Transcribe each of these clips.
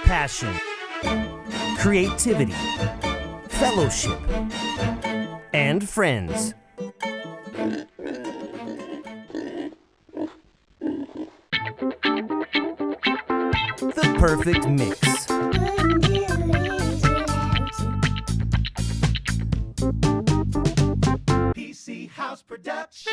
passion, creativity, fellowship, and friends. The perfect mix. PC House Productions.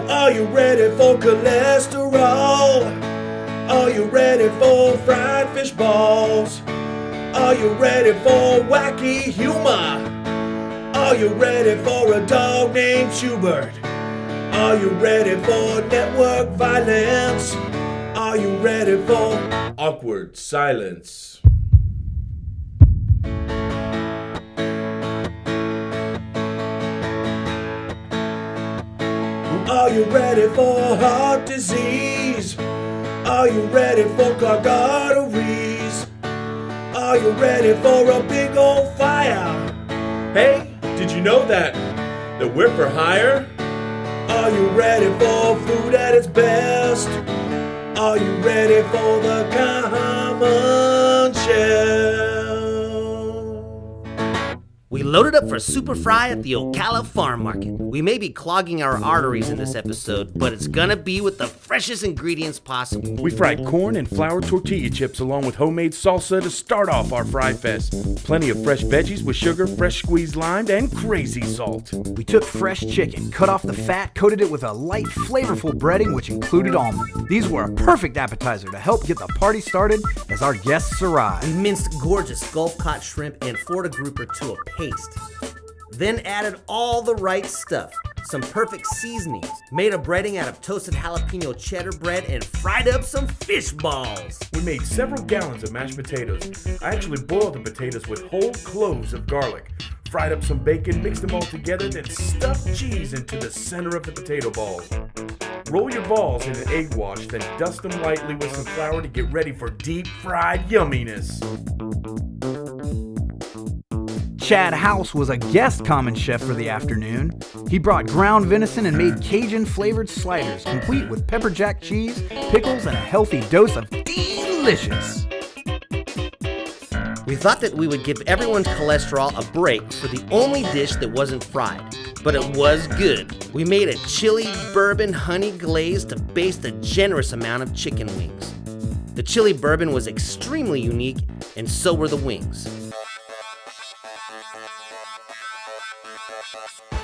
Are you ready for cholesterol? Are you ready for fried fish balls? Are you ready for wacky humor? Are you ready for a dog named Schubert? Are you ready for network violence? Are you ready for awkward silence? Are you ready for heart disease? Are you ready for clogged arteries? Are you ready for a big old fire? Hey, did you know that we're for hire? Are you ready for food at its best? Are you ready for the common chef? We loaded up for Supa-Fry at the Ocala Farm Market. We may be clogging our arteries in this episode, but it's gonna be with the freshest ingredients possible. We fried corn and flour tortilla chips along with homemade salsa to start off our fry fest. Plenty of fresh veggies with sugar, fresh squeezed lime, and crazy salt. We took fresh chicken, cut off the fat, coated it with a light, flavorful breading which included almond. These were a perfect appetizer to help get the party started as our guests arrived. We minced gorgeous Gulf-caught shrimp and Florida grouper to a paste. Then added all the right stuff, some perfect seasonings, made a breading out of toasted jalapeno cheddar bread, and fried up some fish balls. We made several gallons of mashed potatoes. I actually boiled the potatoes with whole cloves of garlic. Fried up some bacon, mixed them all together, then stuffed cheese into the center of the potato balls. Roll your balls in an egg wash, then dust them lightly with some flour to get ready for deep fried yumminess. Chad House was a guest common chef for the afternoon. He brought ground venison and made Cajun-flavored sliders, complete with pepper jack cheese, pickles, and a healthy dose of delicious. We thought that we would give everyone's cholesterol a break for the only dish that wasn't fried, but it was good. We made a chili bourbon honey glaze to baste a generous amount of chicken wings. The chili bourbon was extremely unique, and so were the wings.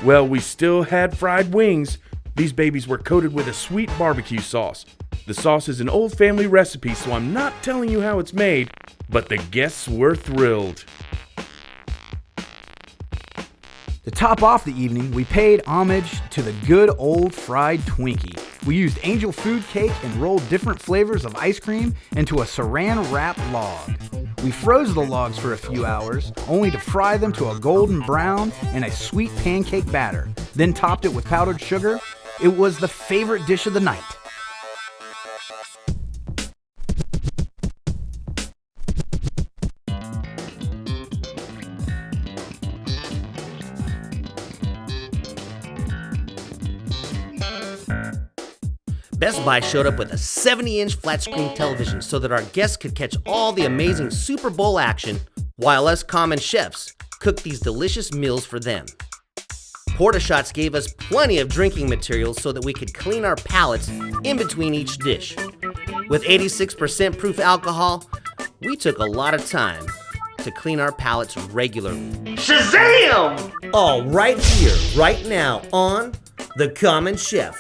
Well, we still had fried wings. These babies were coated with a sweet barbecue sauce. The sauce is an old family recipe, so I'm not telling you how it's made, but the guests were thrilled. To top off the evening, we paid homage to the good old fried Twinkie. We used angel food cake and rolled different flavors of ice cream into a saran wrap log. We froze the logs for a few hours, only to fry them to a golden brown in a sweet pancake batter, then topped it with powdered sugar. It was the favorite dish of the night. Best Buy showed up with a 70-inch flat-screen television so that our guests could catch all the amazing Super Bowl action while us common chefs cooked these delicious meals for them. Porta-Shots gave us plenty of drinking materials so that we could clean our palates in between each dish. With 86% proof alcohol, we took a lot of time to clean our palates regularly. Shazam! All right here, right now on The Common Chef.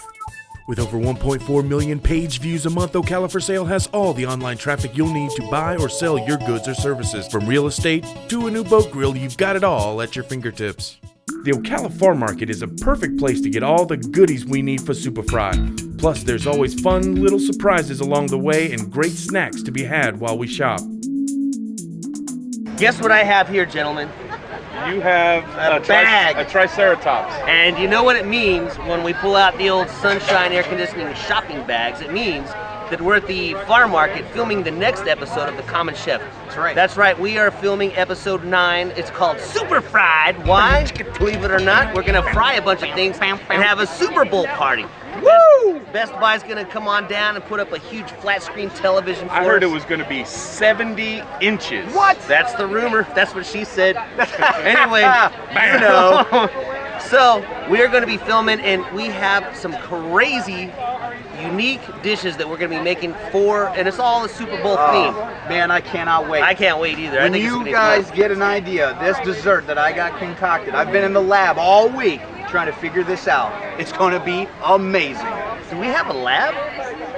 With over 1.4 million page views a month, Ocala for Sale has all the online traffic you'll need to buy or sell your goods or services. From real estate to a new boat grill, you've got it all at your fingertips. The Ocala Farm Market is a perfect place to get all the goodies we need for Supa-Fry. Plus, there's always fun little surprises along the way and great snacks to be had while we shop. Guess what I have here, gentlemen? You have A bag. a Triceratops. And you know what it means when we pull out the old Sunshine Air Conditioning shopping bags? It means that we're at the farm market filming the next episode of The Common Chef. That's right. That's right, we are filming episode 9. It's called Super-Fried. Why? Believe it or not, we're gonna fry a bunch of things and have a Super Bowl party. Woo! Best Buy's gonna come on down and put up a huge flat screen television for I heard us. it was going to be 70 inches. What? That's the rumor. That's what she said. Anyway, you know. So we are going to be filming, and we have some crazy, unique dishes that we're going to be making for, and it's all a Super Bowl theme. Man, I cannot wait. I can't wait either. I When think it's you gonna be guys fun. get an idea, this dessert that I got concocted, I've been in the lab all week trying to figure this out. It's going to be amazing. Do we have a lab?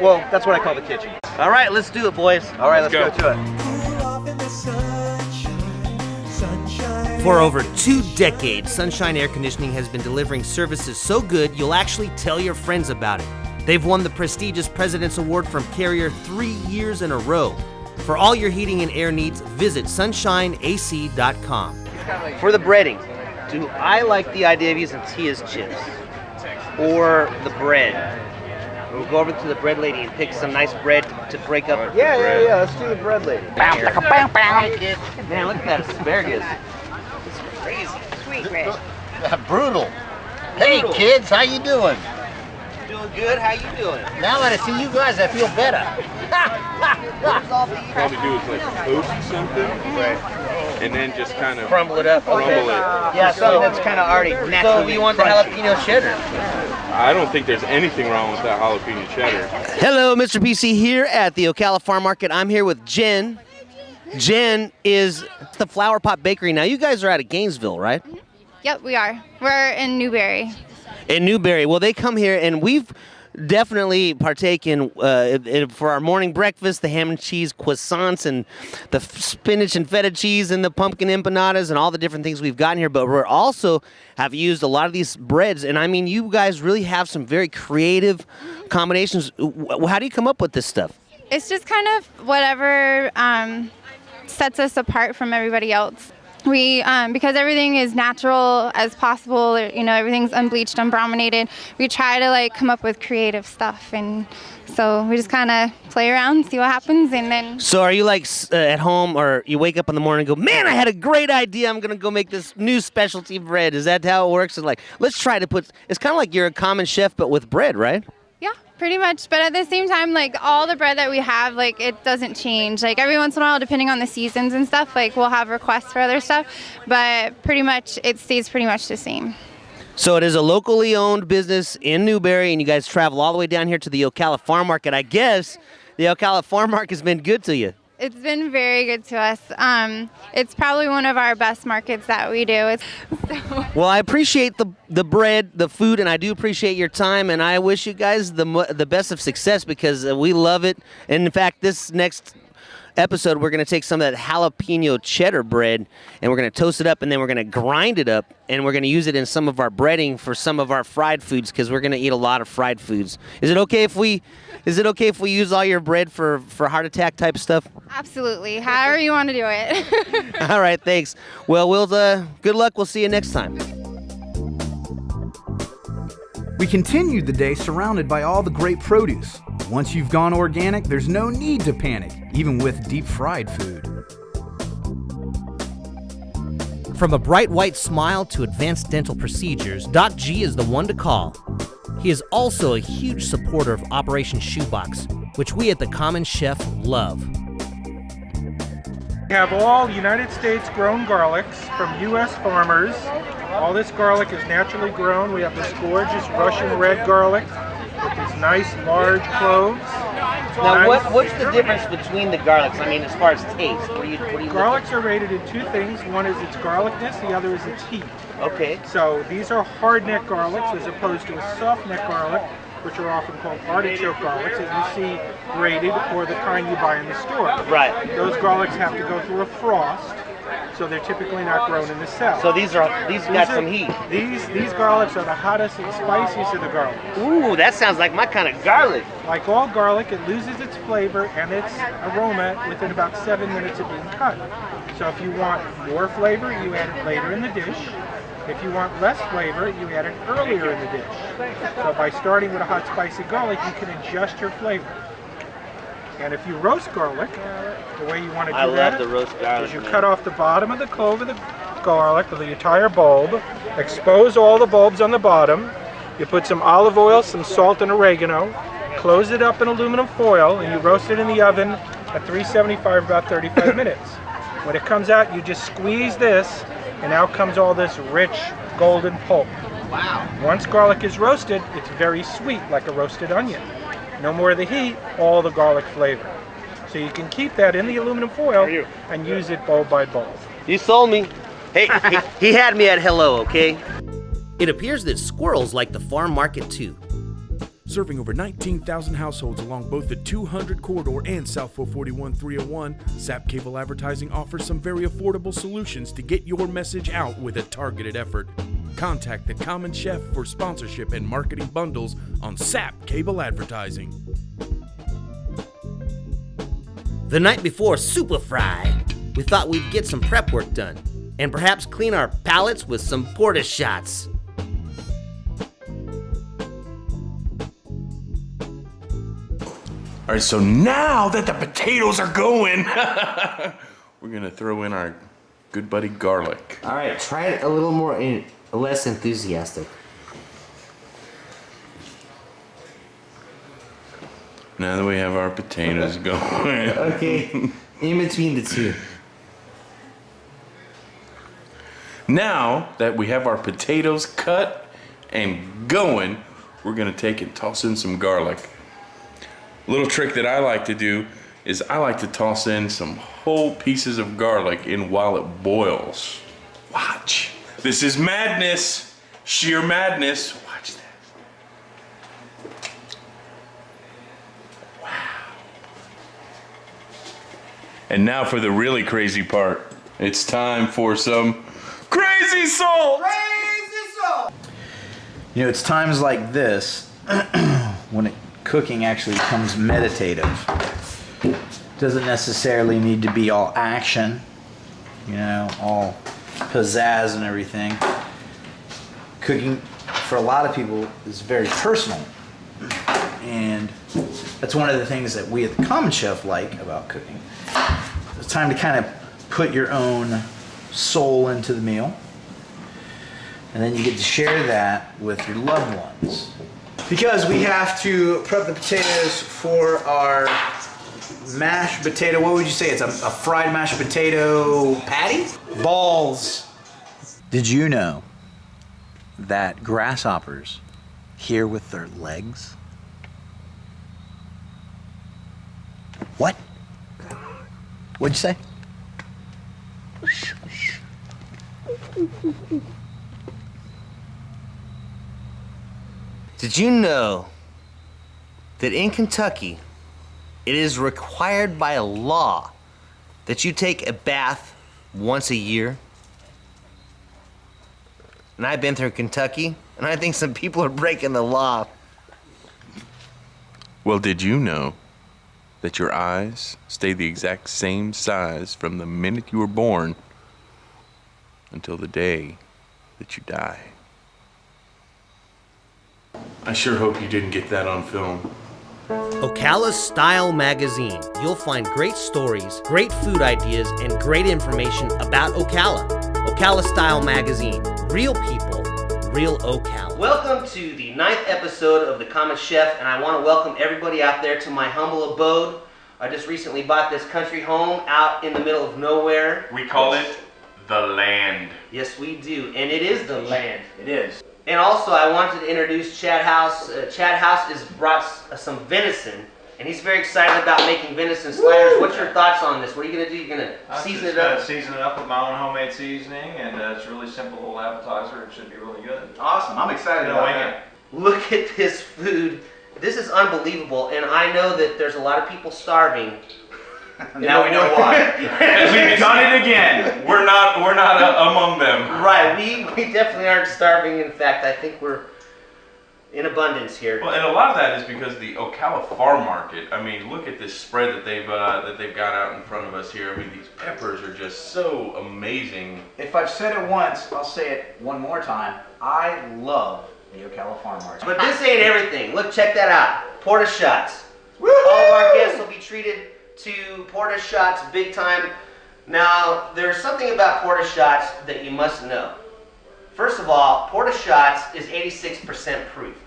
Well, that's what I call the kitchen. All right, let's do it, boys. All right, let's go. go to it. For over 2 decades, Sunshine Air Conditioning has been delivering services so good you'll actually tell your friends about it. They've won the prestigious President's Award from Carrier 3 years in a row. For all your heating and air needs, visit sunshineac.com. For the breading, do I like the idea of using Tia's chips or the bread? We'll go over to the bread lady and pick some nice bread to break up. Yeah. Let's do the bread lady. Man, look at that asparagus. It's crazy. Sweet bread. Brutal. Hey kids, how you doing? Doing good? How you doing? Now that I see you guys, I feel better. Probably do is like toast something, and then just kind of Crumble it up. crumble it. Yeah, Something that's kind of already so naturally you want the crunchy. jalapeno cheddar? I don't think there's anything wrong with that jalapeno cheddar. Hello, Mr. PC here at the Ocala Farm Market. I'm here with Jen. Jen is the Flower Pot Bakery. Now, you guys are out of Gainesville, right? Yep, we are. We're in Newberry. In Newberry. Well, they come here, and we've definitely partaken for our morning breakfast, the ham and cheese croissants and the spinach and feta cheese and the pumpkin empanadas and all the different things we've gotten here. But we're also have used a lot of these breads, and I mean, you guys really have some very creative combinations. How do you come up with this stuff? It's just kind of whatever sets us apart from everybody else. We, because everything is natural as possible, you know, everything's unbleached, unbrominated, we try to like come up with creative stuff, and so we just kind of play around, see what happens, and then... So are you like at home, or you wake up in the morning and go, man, I had a great idea, I'm going to go make this new specialty bread. Is that how it works? It's like, let's try to put, it's kind of like you're a common chef, but with bread, right? Yeah, pretty much. But at the same time, like all the bread that we have, like it doesn't change. Like every once in a while, depending on the seasons and stuff, like we'll have requests for other stuff. But pretty much it stays pretty much the same. So it is a locally owned business in Newberry, and you guys travel all the way down here to the Ocala Farm Market. I guess the Ocala Farm Market has been good to you. It's been very good to us. It's probably one of our best markets that we do. Well, I appreciate the bread, the food, and I do appreciate your time, and I wish you guys the best of success because we love it. And in fact, this next episode, we're going to take some of that jalapeno cheddar bread, and we're going to toast it up, and then we're going to grind it up, and we're going to use it in some of our breading for some of our fried foods because we're going to eat a lot of fried foods. Is it okay if we use all your bread for heart attack type stuff? Absolutely. However you want to do it. All right, thanks. Well, good luck. We'll see you next time. We continued the day surrounded by all the great produce. Once you've gone organic, there's no need to panic, even with deep-fried food. From a bright white smile to advanced dental procedures, Doc G is the one to call. He is also a huge supporter of Operation Shoebox, which we at The Common Chef love. We have all United States grown garlics from U.S. farmers. All this garlic is naturally grown. We have this gorgeous Russian red garlic with these nice large cloves. Now, what's the difference between the garlics? I mean, as far as taste, what do you Garlics are rated in two things. One is its garlicness, the other is its heat. Okay. So these are hard neck garlics as opposed to a soft neck garlic, which are often called artichoke garlics that you see grated or the kind you buy in the store. Right. Those garlics have to go through a frost. so they're typically not grown in the South. So these got some heat. These garlics are the hottest and spiciest of the garlics. Ooh, that sounds like my kind of garlic. Like all garlic, it loses its flavor and its aroma within about 7 minutes of being cut. So if you want more flavor, you add it later in the dish. If you want less flavor, you add it earlier in the dish. So by starting with a hot, spicy garlic, you can adjust your flavor. And if you roast garlic, the way you want to do that is you cut off the bottom of the clove of the garlic, of the entire bulb, expose all the bulbs on the bottom, you put some olive oil, some salt, and oregano, close it up in aluminum foil, and you roast it in the oven at 375 about 35 minutes. When it comes out, you just squeeze this, and out comes all this rich golden pulp. Wow. Once garlic is roasted, it's very sweet, like a roasted onion. No more of the heat, all the garlic flavor. So you can keep that in the aluminum foil and use it bulb by bulb. You sold me. Hey, he had me at hello, okay? It appears that squirrels like the farm market too. Serving over 19,000 households along both the 200 corridor and South 441 301, Zap Cable Advertising offers some very affordable solutions to get your message out with a targeted effort. Contact the Common Chef for sponsorship and marketing bundles on Zap Cable Advertising. The night before Supa-Fry, we thought we'd get some prep work done and perhaps clean our palates with some porta shots. All right, so now that the potatoes are going, we're gonna throw in our good buddy garlic. All right, try it a little more, less enthusiastic. Now that we have our potatoes going. Okay, in between the two. Now that we have our potatoes cut and going, we're gonna take and toss in some garlic. A little trick that I like to do is I like to toss in some whole pieces of garlic in while it boils. Watch. This is madness, sheer madness. Watch that. Wow. And now for the really crazy part. It's time for some crazy salt. Crazy salt! You know, it's times like this when cooking actually becomes meditative. Doesn't necessarily need to be all action, you know, all pizzazz and everything. Cooking for a lot of people is very personal, and that's one of the things that we at the Common Chef like about cooking. It's time to kind of put your own soul into the meal, and then you get to share that with your loved ones. Because we have to prep the potatoes for our mashed potato, what would you say? It's a fried mashed potato patty? Balls. Did you know that grasshoppers hear with their legs? What? What'd you say? Did you know that in Kentucky, it is required by law that you take a bath once a year? And I've been through Kentucky, and I think some people are breaking the law. Well, did you know that your eyes stay the exact same size from the minute you were born until the day that you die? I sure hope you didn't get that on film. Ocala Style Magazine. You'll find great stories, great food ideas, and great information about Ocala. Ocala Style Magazine. Real people, real Ocala. Welcome to the 9th episode of The Common Chef, and I want to welcome everybody out there to my humble abode. I just recently bought this country home out in the middle of nowhere. We call it the land. Yes, we do, and it is the land. It is. And also, I wanted to introduce Chad House. Chad House has brought some venison, and he's very excited about making venison sliders. Woo! What's your thoughts on this? What are you going to do? You're going to season it up? Season it up with my own homemade seasoning, and it's a really simple little appetizer. It should be really good. Awesome. I'm excited about that. Look at this food. This is unbelievable, and I know that there's a lot of people starving. Now we know why. We've done it again. We're not among them. Right, we definitely aren't starving. In fact, I think we're in abundance here. Well, and a lot of that is because the Ocala Farm Market. I mean, look at this spread that they've got out in front of us here. I mean, these peppers are just so amazing. If I've said it once, I'll say it one more time. I love the Ocala Farm Market. But this ain't everything. Look, check that out. Porta shots. All of our guests will be treated to porta shots big time. Now, there's something about porta shots that you must know. First of all, porta shots is 86% proof.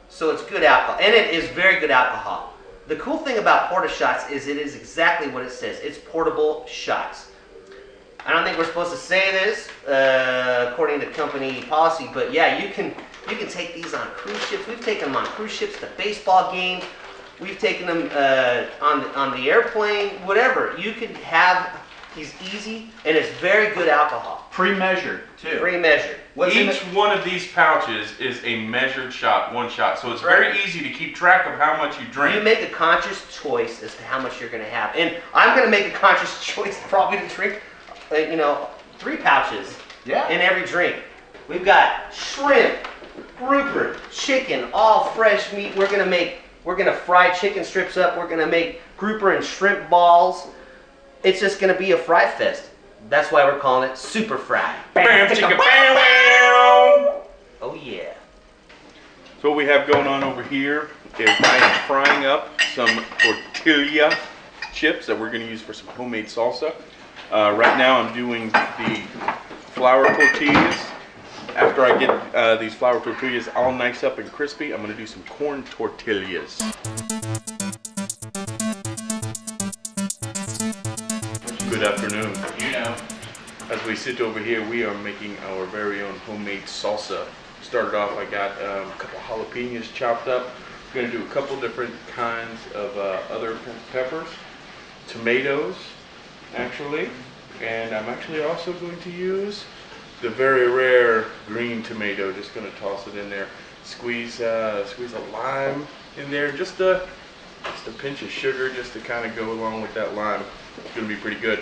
So it's good alcohol, and it is very good alcohol. The cool thing about porta shots is it is exactly what it says. It's portable shots. I don't think we're supposed to say this according to company policy, but yeah, you can take these on cruise ships. We've taken them on cruise ships to baseball games. We've taken them on the airplane, whatever. You can have these easy, and it's very good alcohol. Pre-measured, too. Pre-measured. Each one of these pouches is a measured shot, one shot. So it's very easy to keep track of how much you drink. You make a conscious choice as to how much you're going to have. And I'm going to make a conscious choice probably to drink, 3 pouches in every drink. We've got shrimp, grouper, chicken, all fresh meat. We're going to fry chicken strips up. We're going to make grouper and shrimp balls. It's just going to be a fry fest. That's why we're calling it Supa-Fry. Bam, chicka, bam, bam. Oh yeah. So what we have going on over here is I am frying up some tortilla chips that we're going to use for some homemade salsa. Right now I'm doing the flour tortillas. After I get these flour tortillas all nice up and crispy, I'm going to do some corn tortillas. Good afternoon. As we sit over here, we are making our very own homemade salsa. Started off, I got a couple jalapenos chopped up. We're going to do a couple different kinds of other peppers, tomatoes, actually, and I'm actually also going to use the very rare green tomato. Just going to toss it in there. Squeeze a lime in there, just a pinch of sugar, just to kind of go along with that lime. It's going to be pretty good.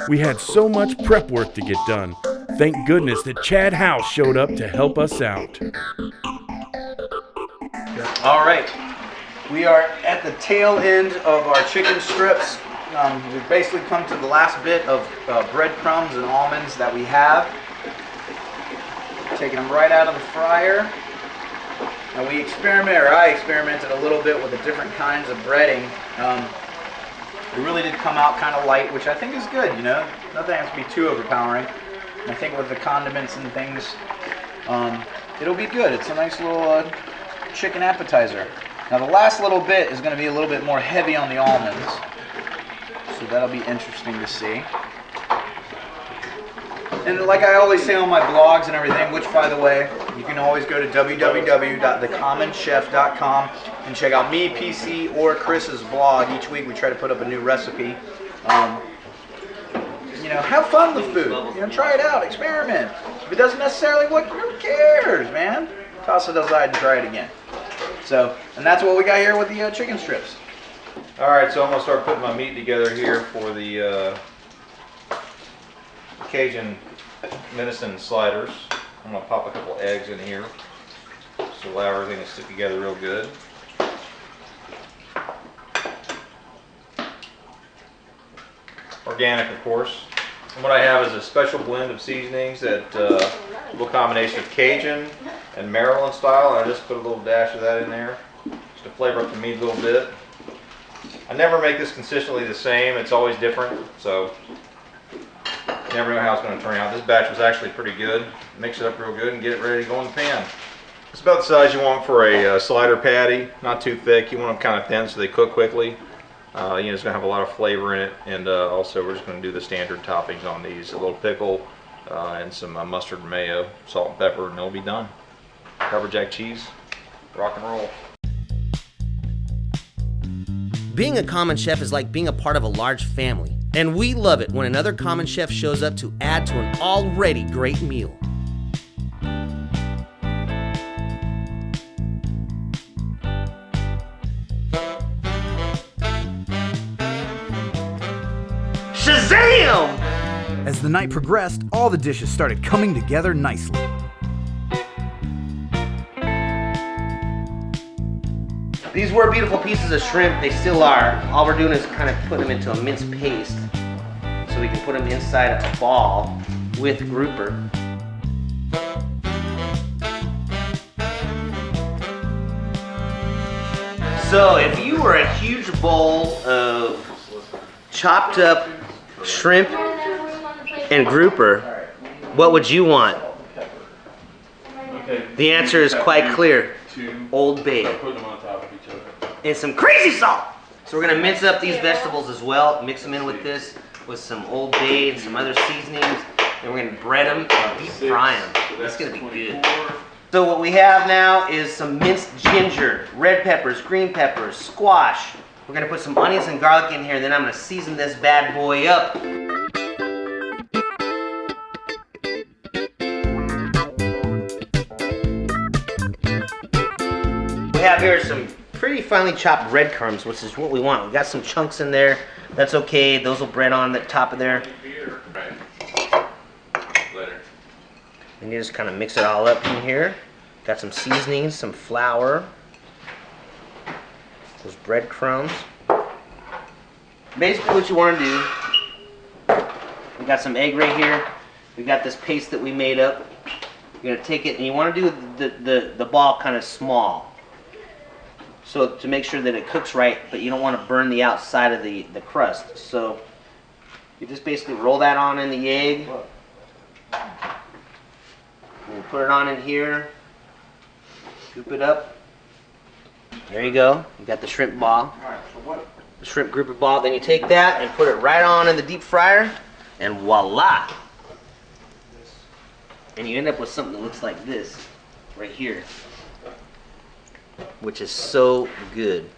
We had so much prep work to get done. Thank goodness that Chad House showed up to help us out. All right, we are at the tail end of our chicken strips. We've basically come to the last bit of breadcrumbs and almonds that we have. Taking them right out of the fryer. And I experimented a little bit with the different kinds of breading. It really did come out kind of light, which I think is good, Nothing has to be too overpowering. I think with the condiments and things, it'll be good. It's a nice little chicken appetizer. Now the last little bit is going to be a little bit more heavy on the almonds. So that'll be interesting to see. And like I always say on my blogs and everything, which by the way, you can always go to www.thecommonchef.com and check out me, PC, or Chris's blog. Each week we try to put up a new recipe. Have fun with food. Try it out, experiment. If it doesn't necessarily work, who cares, man? Toss it aside and try it again. So, and that's what we got here with the chicken strips. All right, so I'm gonna start putting my meat together here for the Cajun venison sliders. I'm gonna pop a couple eggs in here to allow everything to stick together real good. Organic, of course. And what I have is a special blend of seasonings that a little combination of Cajun and Maryland style. And I just put a little dash of that in there just to flavor up the meat a little bit. I never make this consistently the same. It's always different, so you never know how it's going to turn out. This batch was actually pretty good. Mix it up real good and get it ready to go in the pan. It's about the size you want for a slider patty. Not too thick. You want them kind of thin so they cook quickly. It's going to have a lot of flavor in it, and also we're just going to do the standard toppings on these. A little pickle and some mustard and mayo, salt and pepper, and it'll be done. Pepper jack cheese, rock and roll. Being a common chef is like being a part of a large family, and we love it when another common chef shows up to add to an already great meal. Shazam! As the night progressed, all the dishes started coming together nicely. These were beautiful pieces of shrimp. They still are. All we're doing is kind of putting them into a minced paste so we can put them inside a ball with grouper. So if you were a huge bowl of chopped up shrimp and grouper, what would you want? The answer is quite clear. Old Bay. And some crazy salt. So we're gonna mince up these vegetables as well, mix them in with this, with some Old Bay and some other seasonings, and we're gonna bread them and deep fry them. It's gonna be good. So what we have now is some minced ginger, red peppers, green peppers, squash. We're gonna put some onions and garlic in here, and then I'm gonna season this bad boy up. We have here some pretty finely chopped breadcrumbs, which is what we want. We got some chunks in there. That's okay. Those will bread on the top of there. And you just kind of mix it all up in here. Got some seasonings, some flour, those breadcrumbs. Basically what you want to do, we got some egg right here. We got this paste that we made up. You're going to take it and you want to do the ball kind of small. So to make sure that it cooks right, but you don't want to burn the outside of the crust. So you just basically roll that on in the egg. And put it on in here. Scoop it up. There you go. You got the shrimp ball. The shrimp grouper ball. Then you take that and put it right on in the deep fryer. And voila! And you end up with something that looks like this right here, which is so good.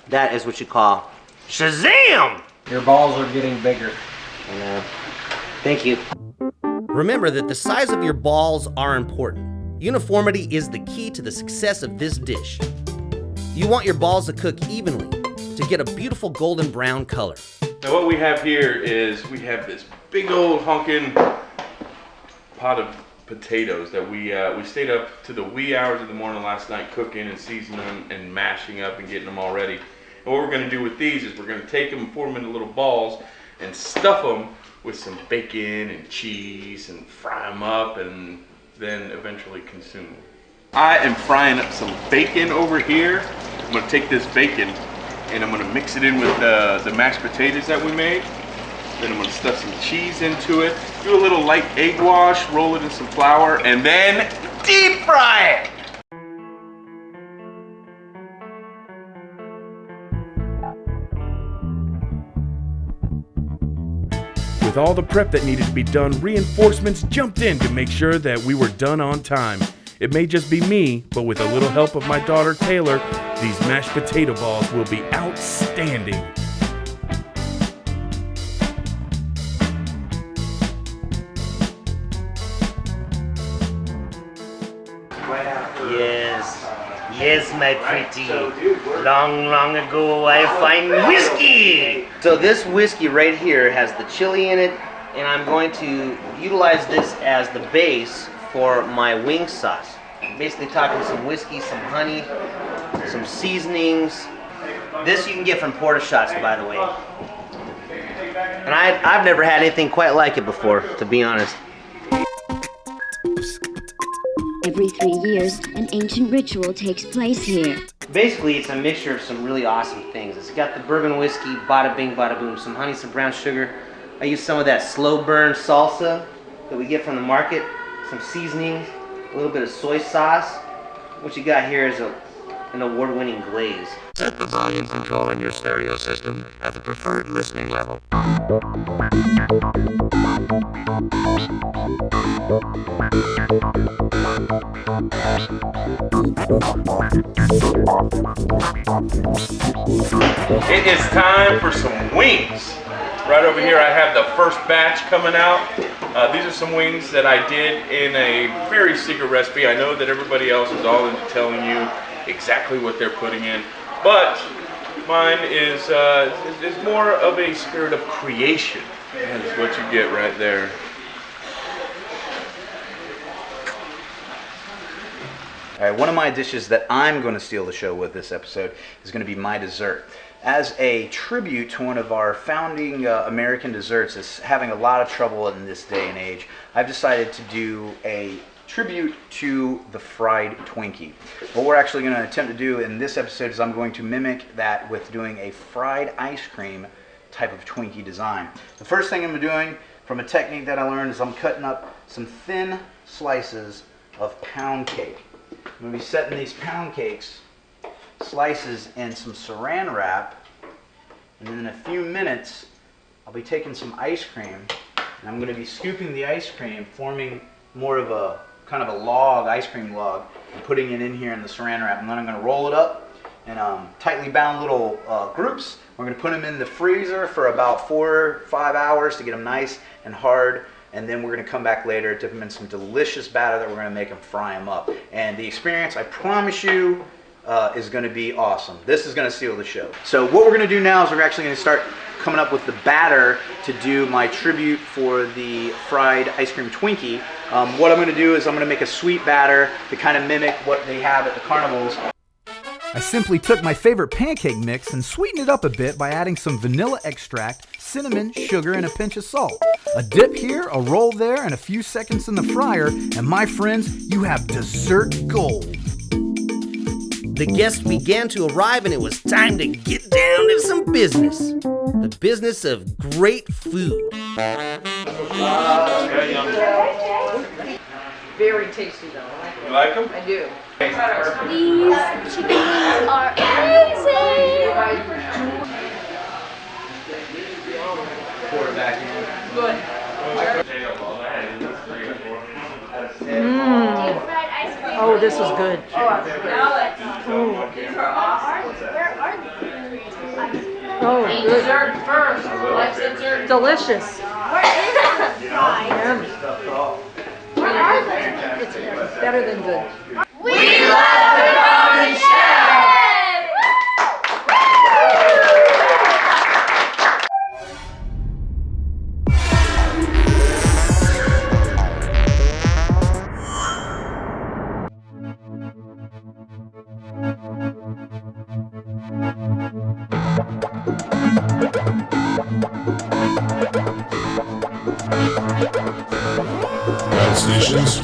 That is what you call Shazam! Your balls are getting bigger. Thank you. Remember that the size of your balls are important. Uniformity is the key to the success of this dish. You want your balls to cook evenly to get a beautiful golden brown color. Now what we have here is we have this big old honkin' pot of potatoes that we stayed up to the wee hours of the morning last night cooking and seasoning them and mashing up and getting them all ready. And what we're going to do with these is we're going to take them and form them into little balls and stuff them with some bacon and cheese and fry them up and then eventually consume them. I am frying up some bacon over here. I'm going to take this bacon and I'm going to mix it in with the mashed potatoes that we made. Then I'm going to stuff some cheese into it, do a little light egg wash, roll it in some flour, and then deep fry it! With all the prep that needed to be done, reinforcements jumped in to make sure that we were done on time. It may just be me, but with a little help of my daughter Taylor, these mashed potato balls will be outstanding. Yes, my pretty. Long ago I find whiskey. So this whiskey right here has the chili in it, and I'm going to utilize this as the base for my wing sauce. Basically talking some whiskey, some honey, some seasonings. This you can get from Porta Shots, by the way. And I've never had anything quite like it before, to be honest. Every 3 years, an ancient ritual takes place here. Basically, it's a mixture of some really awesome things. It's got the bourbon whiskey, bada bing, bada boom, some honey, some brown sugar. I use some of that slow burn salsa that we get from the market, some seasonings, a little bit of soy sauce. What you got here is an award-winning glaze. Set the volume control in your stereo system at the preferred listening level. It is time for some wings. Right over here I have the first batch coming out. These are some wings that I did in a very secret recipe. I know that everybody else is all into telling you exactly what they're putting in, but mine is more of a spirit of creation. That is what you get right there. All right, one of my dishes that I'm going to steal the show with this episode is going to be my dessert. As a tribute to one of our founding American desserts that's having a lot of trouble in this day and age, I've decided to do a tribute to the fried Twinkie. What we're actually going to attempt to do in this episode is I'm going to mimic that with doing a fried ice cream type of Twinkie design. The first thing I'm doing from a technique that I learned is I'm cutting up some thin slices of pound cake. I'm going to be setting these pound cakes slices in some saran wrap, and then in a few minutes I'll be taking some ice cream and I'm going to be scooping the ice cream, forming more of a kind of a log, ice cream log, and putting it in here in the saran wrap, and then I'm going to roll it up in tightly bound little groups. We're going to put them in the freezer for about 4 or 5 hours to get them nice and hard. And then we're going to come back later, dip them in some delicious batter that we're going to make them fry them up. And the experience, I promise you, is going to be awesome. This is going to steal the show. So what we're going to do now is we're actually going to start coming up with the batter to do my tribute for the fried ice cream Twinkie. What I'm going to do is I'm going to make a sweet batter to kind of mimic what they have at the carnivals. I simply took my favorite pancake mix and sweetened it up a bit by adding some vanilla extract, cinnamon, sugar, and a pinch of salt. A dip here, a roll there, and a few seconds in the fryer, and my friends, you have dessert gold. The guests began to arrive and it was time to get down to some business. The business of great food. Very tasty though. You like them? I do. These chickens are amazing! Pour it back in. Good. Oh, this is good. Oh, good. Dessert first. Let's dessert. Delicious. It's better than good. We love the Common Chef! Stations.